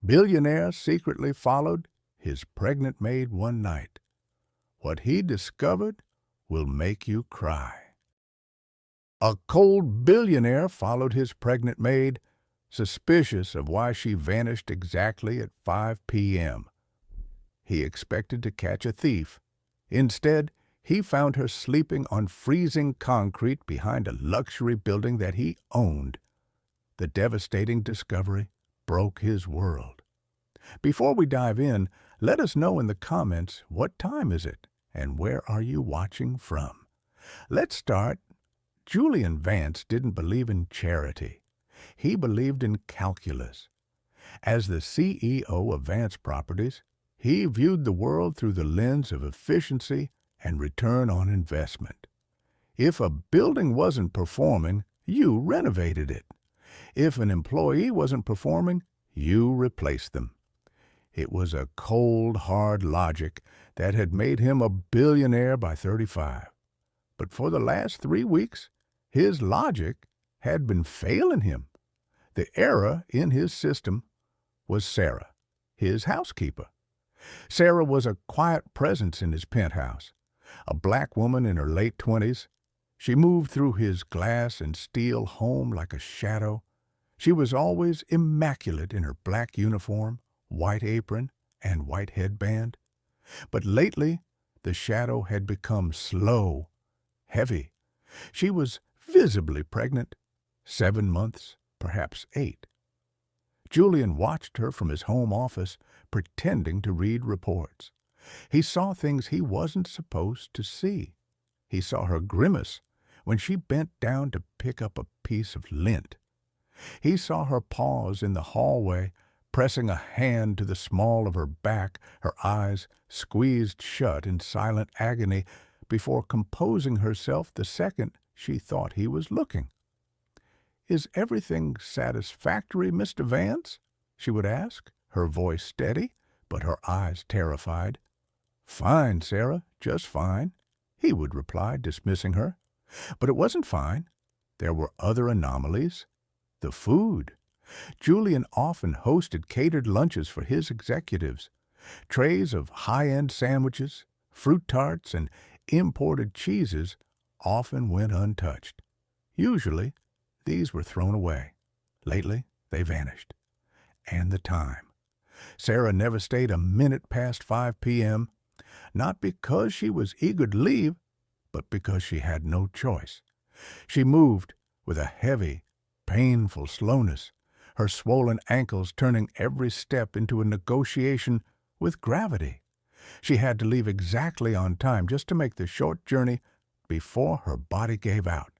Billionaire secretly followed his pregnant maid one night. What he discovered will make you cry. A cold billionaire followed his pregnant maid, suspicious of why she vanished exactly at 5 p.m. He expected to catch a thief. Instead, he found her sleeping on freezing concrete behind a luxury building that he owned. The devastating discovery broke his world. Before we dive in, let us know in the comments what time is it and where are you watching from. Let's start. Julian Vance didn't believe in charity. He believed in calculus. As the CEO of Vance Properties, he viewed the world through the lens of efficiency and return on investment. If a building wasn't performing, you renovated it. If an employee wasn't performing, you replaced them. It was a cold, hard logic that had made him a billionaire by 35. But for the last 3 weeks, his logic had been failing him. The error in his system was Sarah, his housekeeper. Sarah was a quiet presence in his penthouse. A black woman in her late 20s, she moved through his glass and steel home like a shadow. She was always immaculate in her black uniform, white apron, and white headband. But lately, the shadow had become slow, heavy. She was visibly pregnant, 7 months, perhaps 8. Julian watched her from his home office, pretending to read reports. He saw things he wasn't supposed to see. He saw her grimace when she bent down to pick up a piece of lint. He saw her pause in the hallway, pressing a hand to the small of her back, her eyes squeezed shut in silent agony before composing herself the second she thought he was looking. "Is everything satisfactory, Mr. Vance?" she would ask, her voice steady, but her eyes terrified. "Fine, Sarah, just fine," he would reply, dismissing her. But it wasn't fine. There were other anomalies. The food. Julian often hosted catered lunches for his executives. Trays of high-end sandwiches, fruit tarts, and imported cheeses often went untouched. Usually, these were thrown away. Lately, they vanished. And the time. Sarah never stayed a minute past 5 p.m., not because she was eager to leave, but because she had no choice. She moved with a heavy, painful slowness, her swollen ankles turning every step into a negotiation with gravity. She had to leave exactly on time just to make the short journey before her body gave out.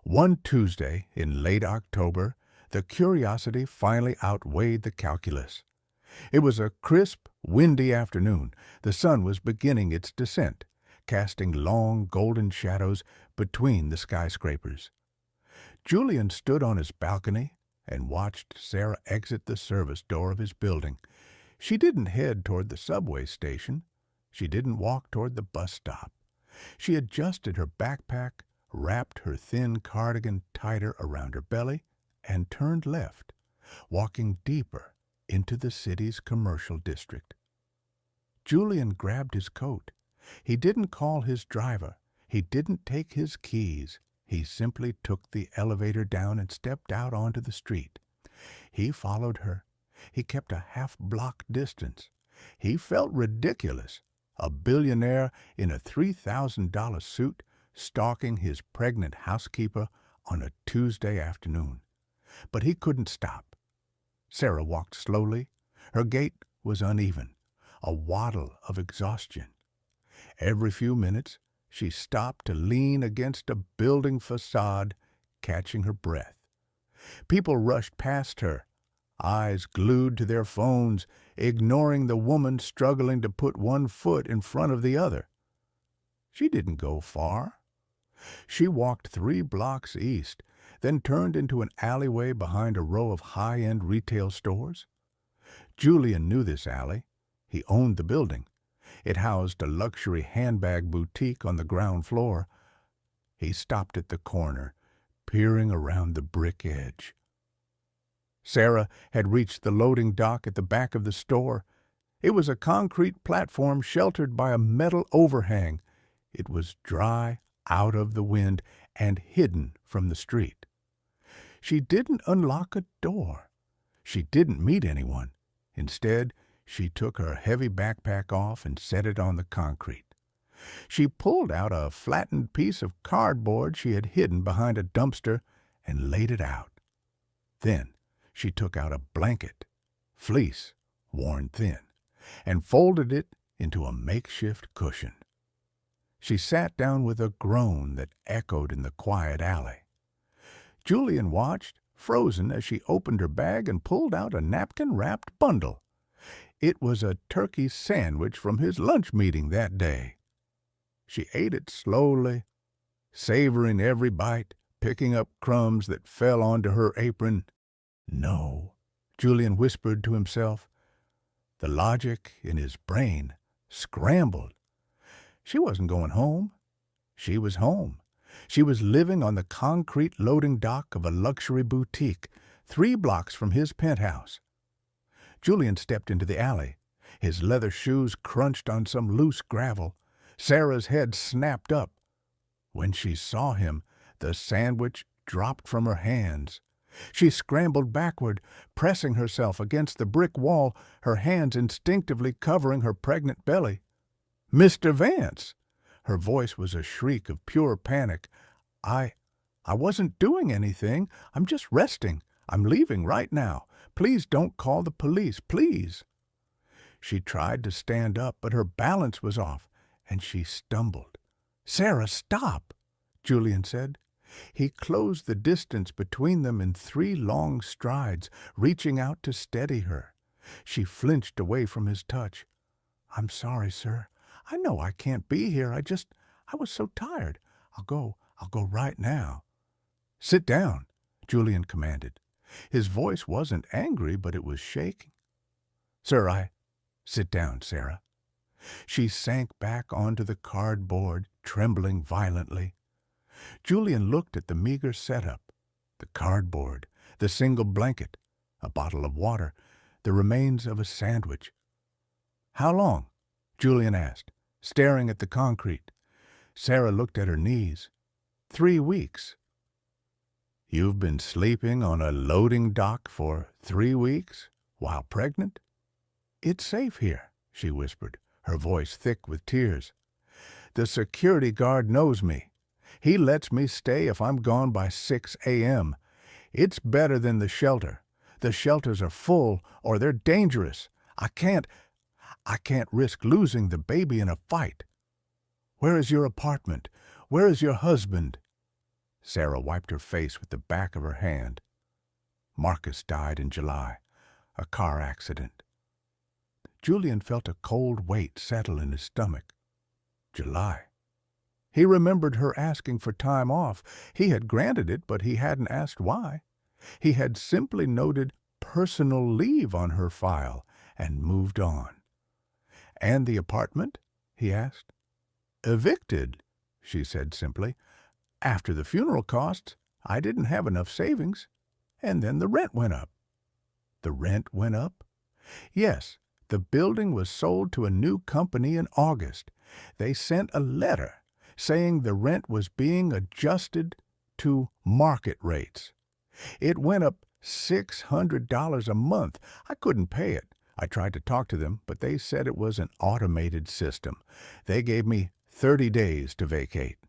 One Tuesday in late October, the curiosity finally outweighed the calculus. It was a crisp, windy afternoon. The sun was beginning its descent, casting long golden shadows between the skyscrapers. Julian stood on his balcony and watched Sarah exit the service door of his building. She didn't head toward the subway station. She didn't walk toward the bus stop. She adjusted her backpack, wrapped her thin cardigan tighter around her belly, and turned left, walking deeper into the city's commercial district. Julian grabbed his coat. He didn't call his driver. He didn't take his keys. He simply took the elevator down and stepped out onto the street. He followed her. He kept a half-block distance. He felt ridiculous, a billionaire in a $3,000 suit stalking his pregnant housekeeper on a Tuesday afternoon. But he couldn't stop. Sarah walked slowly. Her gait was uneven, a waddle of exhaustion. Every few minutes, she stopped to lean against a building facade, catching her breath. People rushed past her, eyes glued to their phones, ignoring the woman struggling to put one foot in front of the other. She didn't go far. She walked 3 blocks east, then turned into an alleyway behind a row of high-end retail stores. Julian knew this alley. He owned the building. It housed a luxury handbag boutique on the ground floor. He stopped at the corner, peering around the brick edge. Sarah had reached the loading dock at the back of the store. It was a concrete platform sheltered by a metal overhang. It was dry, out of the wind, and hidden from the street. She didn't unlock a door. She didn't meet anyone. Instead, she took her heavy backpack off and set it on the concrete. She pulled out a flattened piece of cardboard she had hidden behind a dumpster and laid it out. Then she took out a blanket, fleece, worn thin, and folded it into a makeshift cushion. She sat down with a groan that echoed in the quiet alley. Julian watched, frozen, as she opened her bag and pulled out a napkin-wrapped bundle. It was a turkey sandwich from his lunch meeting that day. She ate it slowly, savoring every bite, picking up crumbs that fell onto her apron. No, Julian whispered to himself. The logic in his brain scrambled. She wasn't going home. She was home. She was living on the concrete loading dock of a luxury boutique, 3 blocks from his penthouse. Julian stepped into the alley. His leather shoes crunched on some loose gravel. Sarah's head snapped up. When she saw him, the sandwich dropped from her hands. She scrambled backward, pressing herself against the brick wall, her hands instinctively covering her pregnant belly. "Mr. Vance!" Her voice was a shriek of pure panic. I wasn't doing anything. I'm just resting. I'm leaving right now. Please don't call the police, please." She tried to stand up, but her balance was off, and she stumbled. "Sarah, stop!" Julian said. He closed the distance between them in 3 long strides, reaching out to steady her. She flinched away from his touch. "I'm sorry, sir. I know I can't be here. I was so tired. I'll go right now." "Sit down," Julian commanded. His voice wasn't angry, but it was shaking. "Sir, Sit down, Sarah." She sank back onto the cardboard, trembling violently. Julian looked at the meager setup, the cardboard, the single blanket, a bottle of water, the remains of a sandwich. "How long?" Julian asked, staring at the concrete. Sarah looked at her knees. 3 weeks. "You've been sleeping on a loading dock for 3 weeks, while pregnant?" "It's safe here," she whispered, her voice thick with tears. "The security guard knows me. He lets me stay if I'm gone by 6 a.m. It's better than the shelter. The shelters are full, or they're dangerous. I can't risk losing the baby in a fight. Where is your apartment? Where is your husband?" Sarah wiped her face with the back of her hand. "Marcus died in July. A car accident." Julian felt a cold weight settle in his stomach. July. He remembered her asking for time off. He had granted it, but he hadn't asked why. He had simply noted personal leave on her file and moved on. "And the apartment?" he asked. "Evicted," she said simply. "After the funeral costs, I didn't have enough savings. And then the rent went up." "The rent went up?" "Yes. The building was sold to a new company in August. They sent a letter saying the rent was being adjusted to market rates. It went up $600 a month. I couldn't pay it. I tried to talk to them, but they said it was an automated system. They gave me 30 days to vacate."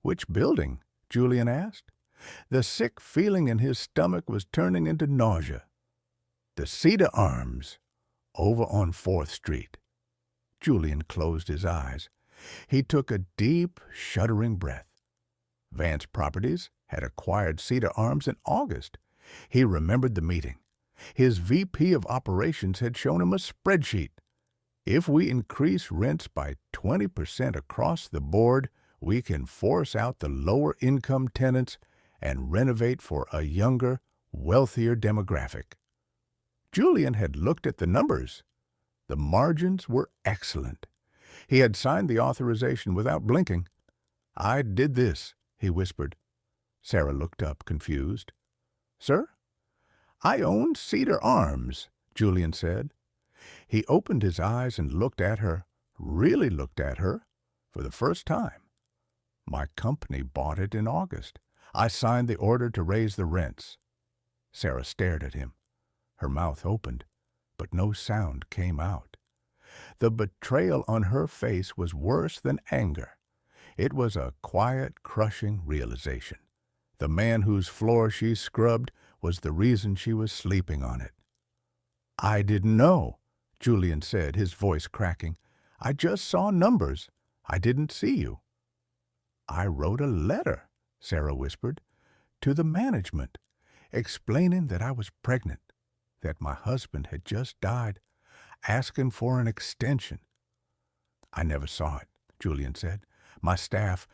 "Which building?" Julian asked. The sick feeling in his stomach was turning into nausea. "The Cedar Arms, over on 4th Street." Julian closed his eyes. He took a deep, shuddering breath. Vance Properties had acquired Cedar Arms in August. He remembered the meeting. His VP of Operations had shown him a spreadsheet. "If we increase rents by 20% across the board, we can force out the lower-income tenants and renovate for a younger, wealthier demographic." Julian had looked at the numbers. The margins were excellent. He had signed the authorization without blinking. "I did this," he whispered. Sarah looked up, confused. "Sir?" I own Cedar Arms, Julian said. He opened his eyes and looked at her, really looked at her, for the first time. My company bought it in August. I signed the order to raise the rents. Sarah stared at him. Her mouth opened, but no sound came out. The betrayal on her face was worse than anger. It was a quiet, crushing realization. The man whose floor she scrubbed was the reason she was sleeping on it. I didn't know, Julian said, his voice cracking. I just saw numbers. I didn't see you. I wrote a letter, Sarah whispered, to the management, explaining that I was pregnant, that my husband had just died, asking for an extension. I never saw it, Julian said. My staff,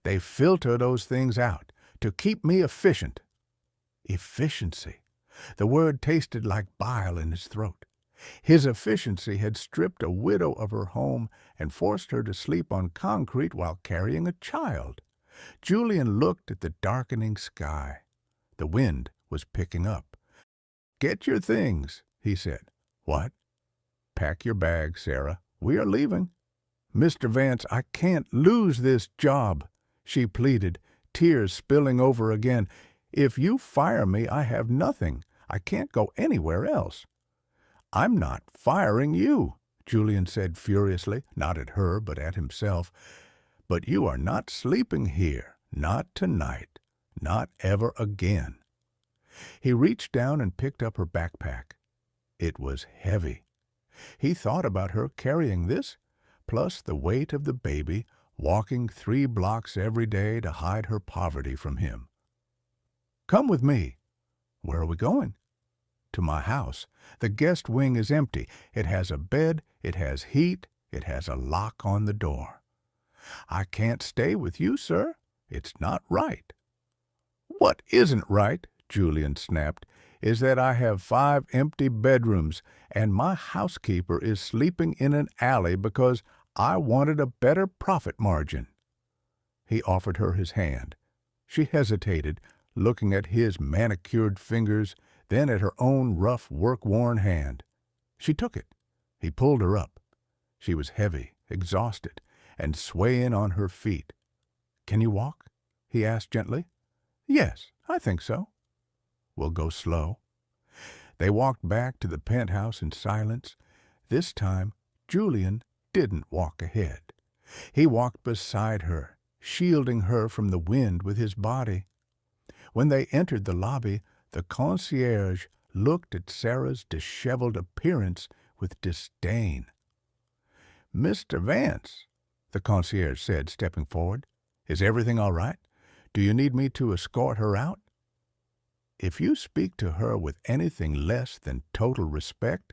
they filter those things out to keep me efficient. Efficiency. The word tasted like bile in his throat. His efficiency had stripped a widow of her home and forced her to sleep on concrete while carrying a child. Julian looked at the darkening sky. The wind was picking up. Get your things, he said. What? Pack your bag, Sarah. We are leaving. Mr. Vance, I can't lose this job, she pleaded, tears spilling over again. If you fire me, I have nothing. I can't go anywhere else. I'm not firing you, Julian said furiously, not at her, but at himself. But you are not sleeping here, not tonight, not ever again. He reached down and picked up her backpack. It was heavy. He thought about her carrying this, plus the weight of the baby, walking 3 blocks every day to hide her poverty from him. Come with me. Where are we going? To my house. The guest wing is empty. It has a bed, it has heat, it has a lock on the door. I can't stay with you, sir. It's not right. What isn't right, Julian snapped, is that I have 5 empty bedrooms, and my housekeeper is sleeping in an alley because I wanted a better profit margin. He offered her his hand. She hesitated, looking at his manicured fingers, then at her own rough, work-worn hand. She took it. He pulled her up. She was heavy, exhausted, and swaying on her feet. Can you walk? He asked gently. Yes, I think so. We'll go slow. They walked back to the penthouse in silence. This time, Julian didn't walk ahead. He walked beside her, shielding her from the wind with his body. When they entered the lobby, the concierge looked at Sarah's disheveled appearance with disdain. Mr. Vance, the concierge said, stepping forward, is everything all right? Do you need me to escort her out? If you speak to her with anything less than total respect,